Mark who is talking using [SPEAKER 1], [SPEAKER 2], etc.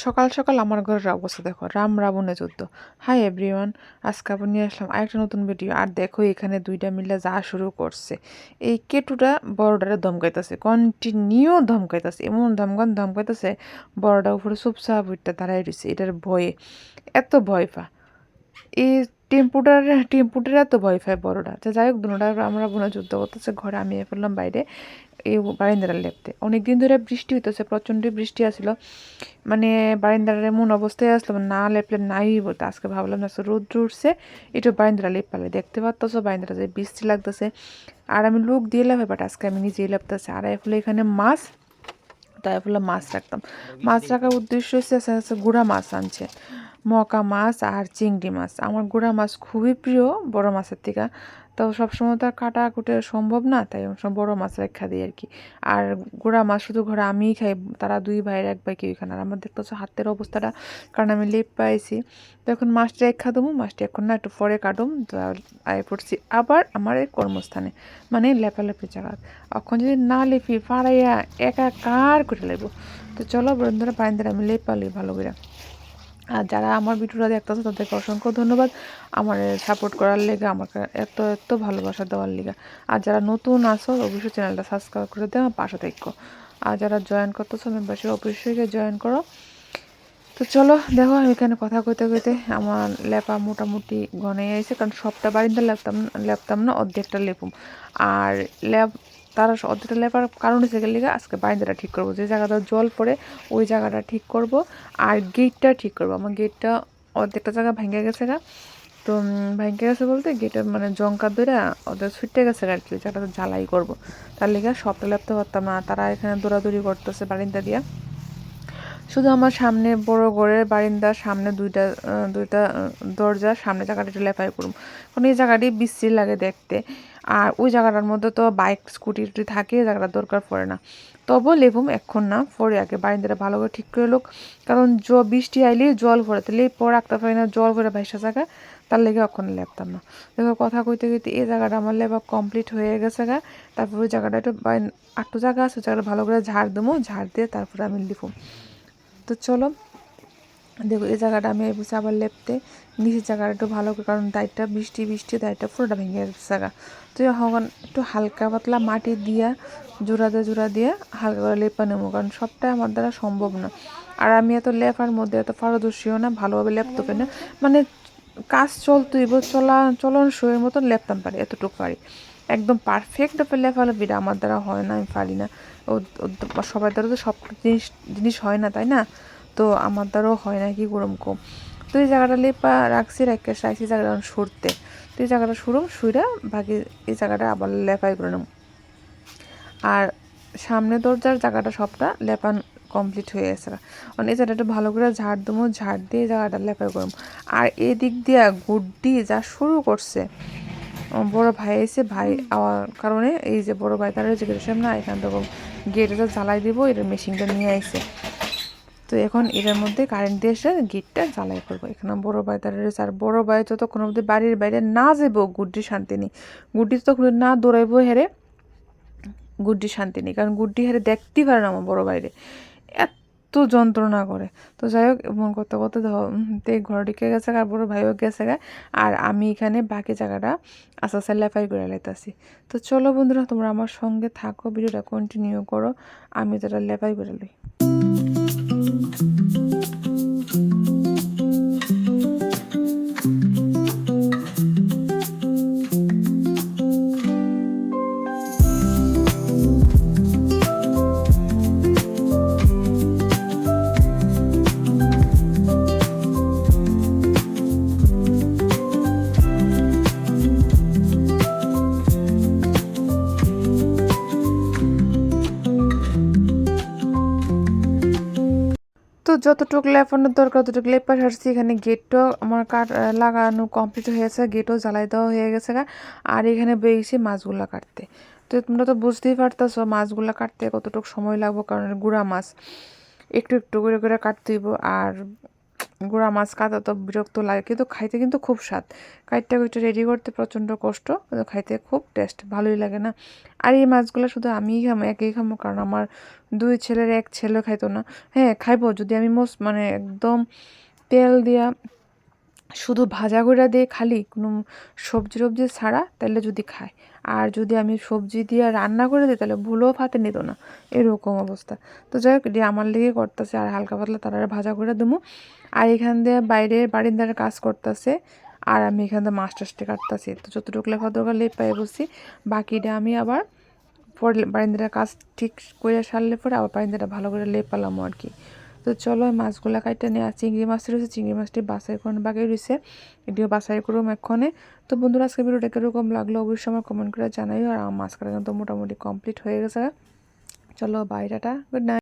[SPEAKER 1] সকাল সকাল আমার ঘরের অবস্থা দেখো, রাম রাবণে যুদ্ধ। হাই এভরিওয়ান, আজকে আবার নিয়ে আসলাম আরেকটা নতুন ভিডিও। আর দেখো এখানে দুইটা মিলে যা শুরু করছে। এই কেটুটা বড়টারে ধমকাইতেছে, কন্টিনিউ ধমকাইতেছে, এমন ধমকাইতেছে বড়টা উপরে চুপচাপ উঠতে দাঁড়াই রয়েছে এটার ভয়ে। এত ভয় পা এই টেম্পুটার এত ভয় পায় বড়টা। তো যাই হোক, দুটা আমরা বোনা যুদ্ধ করতেছে। ঘরে আমি ফেললাম বাইরে এই বারিন্দার লেপতে। অনেকদিন ধরে বৃষ্টি হইতেছে, প্রচণ্ড বৃষ্টি আসছিল, মানে বারিন্দার এমন অবস্থায় আসলো না লেপলে নাই বলতে। আজকে ভাবলাম না রোদ্র উঠছে, একটু বারিন্দারা লেপ পালে। দেখতে পারতেছো বারিন্দারা যে বৃষ্টি লাগতেছে, আর আমি লোক দিয়ে লেপে, বাট আজকে আমি নিজেই লেপতেছি। আর এফলে এখানে মাছ, তাই বললাম মাছ রাখতাম। মাছ রাখার উদ্দেশ্য হচ্ছে গুড়া মাছ আনছে, মকা মাছ আর চিংড়ি মাছ। আমার গুড়া মাছ খুবই প্রিয় বড় মাছের থেকে, তো সবসময় তো আর কাটা কুটে সম্ভব না, তাই সব বড় মাছ রেখা দিই আর কি। আর গুড়া মাছ শুধু ঘরে আমিই খাই, তারা দুই ভাইয়ের এক ভাই কেউ খান। আর আমার দেখতেছো হাতের অবস্থাটা, কারণ আমি লেপ পাইছি। তো এখন মাছটা রেখা দেবো, মাছটা এখন না একটু পরে কাটুম। আয় পড়ছি আবার আমার এই কর্মস্থানে, মানে লেপালেপি জায়গা। এখন যদি না লেপি ফাড়াইয়া একাকার করে লেবো। তো চলো বন্ধুরা, বাইন্দার আমি লেপালি ভালো করে। আর যারা আমার ভিডিওটা দেখতেছে তাদেরকে অসংখ্য ধন্যবাদ আমার সাপোর্ট করার লেগে, আমাকে এত এত ভালোবাসা দেওয়ার লেগে। আর যারা নতুন আসো অবশ্যই চ্যানেলটা সাবস্ক্রাইব করে দেও, আমার পাশে থাকো। আর যারা জয়েন করতেছো মেম্বারশিপ অবশ্যই জয়েন করো। তো চলো দেখো, এখানে কথা কইতে কইতে আমার লেপা মোটামুটি ঘনে আইছে, কারণ সবটা বারিন্দা লেপতাম না, অর্ধেকটা লেপুম। আর লেপ তারা অর্ধেকটা লেপার কারণ হচ্ছে গেলে আজকে বারিন্দাটা ঠিক করবো, যে জায়গাটা জল পড়ে ওই জায়গাটা ঠিক করব। আর গেটটা ঠিক করবো, আমার গেটটা অর্ধেকটা জায়গা ভেঙে গেছে গা। তো ভেঙে গেছে বলতে গেটের মানে জঙ্কা ধরে ওদের ছুটে গেছে আর কি, জায়গাটা ঝালাই করবো। তার লেগে সবটা লেপতে পারতাম না, তারা এখানে দৌড়াদৌড়ি করতেছে বারিন্দা দিয়া। শুধু আমার সামনে বড় ঘরের বারিন্দার সামনে দুইটা দুইটা দরজার সামনে জায়গাটা একটু লেপাই করুম, কারণ এই জায়গাটি বিশ্রী লাগে দেখতে। আর ওই জায়গাটার মধ্যে তো বাইক স্কুটি টুটি থাকে, এই জায়গাটা দরকার পড়ে না। তবুও লেপুম, এখন না, পরে আগে বারিন্দাটা ভালো করে ঠিক করে লোক, কারণ বৃষ্টি আইলে জল ভরে, তাহলে পরে রাখতে পারি না, জল ভরে ভাইসা জায়গা, তার লেগে এখন লেপতাম না। দেখো কথা কইতে কইতে এই জায়গাটা আমার লেপা কমপ্লিট হয়ে গেছে গা। তারপর ওই জায়গাটা একটু একটু জায়গা আছে, জায়গাটা ভালো করে ঝাড় দেবো, ঝাড় দিয়ে তারপরে আমি লিখুম। তো চলো দেখো এই জায়গাটা আমি বসে আবার লেপতে নিচের জায়গাটা একটু ভালো করে, কারণ দায়টা বৃষ্টি দায়টা পুরোটা ভেঙে গেছে জায়গা। তো যখন একটু হালকা পাতলা মাটি দিয়া জোড়া দিয়ে হালকা করে লেপা নেবো, কারণ সবটাই আমার দ্বারা সম্ভব না। আর আমি এত লেপার মধ্যে এত পারদর্শীও না, ভালোভাবে লেপতে পারি না, মানে কাজ চলতেই চলন শোয়ের মতন লেপতাম পারি, এতটুকু পারি। একদম পারফেক্ট লেফালেপিটা আমার দ্বারা হয় না, আমি পারি না। সবার দ্বারা তো সব জিনিস হয় না, তাই না? তো আমার দ্বারাও হয় না, কি করম কম। তো এই জায়গাটা লেপা রাখছি জায়গাটা সরতে। তো এই জায়গাটা শুইরা বাকি এই জায়গাটা আবার লেপাই করে নেব। আর সামনে দরজার জায়গাটা সবটা লেপান কমপ্লিট হয়ে গেছে, মানে এই জায়গাটা ভালো করে ঝাড় দেবো, ঝাড় দিয়ে জায়গাটা লেপাই করবো। আর এদিক দিয়া গুড্ডি যা শুরু করছে, বড় ভাই এসে, ভাই আওয়ার কারণে এই যে বড় ভাই তারা যে গেটের সামনে এখান থেকে গেটটা জ্বালাই দিব, এটার মেশিনটা নিয়ে আইসে। তো এখন এটার মধ্যে কারেন্ট দিয়ে এসে গেটটা জ্বালাই করবো। এখানে বড় ভাই তারা রয়েছে, আর বড় ভাই যতক্ষণ অবধি বাড়ির বাইরে না যাবো গুড্ডির শান্তি নেই। গুড্ডি ততক্ষণ না দৌড়াইবো হেরে, গুড্ডির শান্তি নেই, কারণ গুড্ডি হেরে দেখতেই পারে না আমার বড় বাইরে, এত যন্ত্রণা করে। তো যাই হোক, মন করতে করতে ঘরে ঢুকে গেছে, আর বড় ভাইও গেছে গা। আর আমি এখানে বাকি জায়গাটা আস্তে আস্তে লেফাই করে লাইতেছি। তো চলো বন্ধুরা, তোমরা আমার সঙ্গে থাকো, ভিডিওটা কন্টিনিউ করো, আমি যেটা লেফাই করে লই। তো যতটুকু লেপানোর দরকার ততটুকু লেপা সারছি। এখানে গেটটাও আমার লাগানো কমপ্লিট হয়েছে, গেটও জ্বালাই দেওয়া হয়ে গেছে গা। আর এখানে বেরিয়েছি মাছগুলো কাটতে। তো তোমরা তো বুঝতেই পারতেছো মাছগুলো কাটতে কতটুকু সময় লাগবে, কারণ গুঁড়া মাছ একটু একটু করে কাটতে হইব। আর গুঁড়া মাছ কাটা তো বিরক্ত লাগে, কিন্তু খাইতে কিন্তু খুব স্বাদ। কাইটটা কুইটটা রেডি করতে প্রচণ্ড কষ্ট, কিন্তু খাইতে খুব টেস্ট, ভালোই লাগে না। আর এই মাছগুলো শুধু আমিই খামো, একেই খামো, কারণ আমার 2 ছেলের 1 ছেলে খাইতো না। হ্যাঁ খাইবো, যদি আমি মানে একদম তেল দিয়া শুধু ভাজা কইরা দিয়ে খালি কোনো সবজি টবজি ছাড়া, তাহলে যদি খায়। আর যদি আমি সবজি দিয়ে রান্না করে দিই তাহলে ভুলেও ভাতে নিত না, এরকম অবস্থা। তো যাই হোক, এটি আমার লেগে করতেছে, আর হালকা পাতলা তারা ভাজা করে দেবো। আর এখান দিয়ে বাইরে বারিন্দার কাজ করতেছে, আর আমি এখান দিয়ে মাছ টাছটি কাটতেছি। তো যতটুকু লেখা দরকার লেপ পাই বসছি, বাকিটা আমি আবার পরে বারিন্দার কাজ ঠিক করে সারলে পরে আবার বারিন্দাটা ভালো করে লেপ পালাম আর কি। তো চলো মাছগুলা কাইটা নিয়ে, আর চিংড়ি মাছ রয়েছে, চিংড়ি মাছটি বাছাই করে বাকি রয়েছে, এটিও বাছাই করুম এক্ষণে। তো বন্ধুরা আজকে ভিডিওটা কীরকম লাগলো অবশ্যই আমার কমেন্ট করে জানাই। আর আমার মাছ কাটা কিন্তু মোটামুটি কমপ্লিট হয়ে গেছে। চলো বাই, টাটা, গুড নাইট।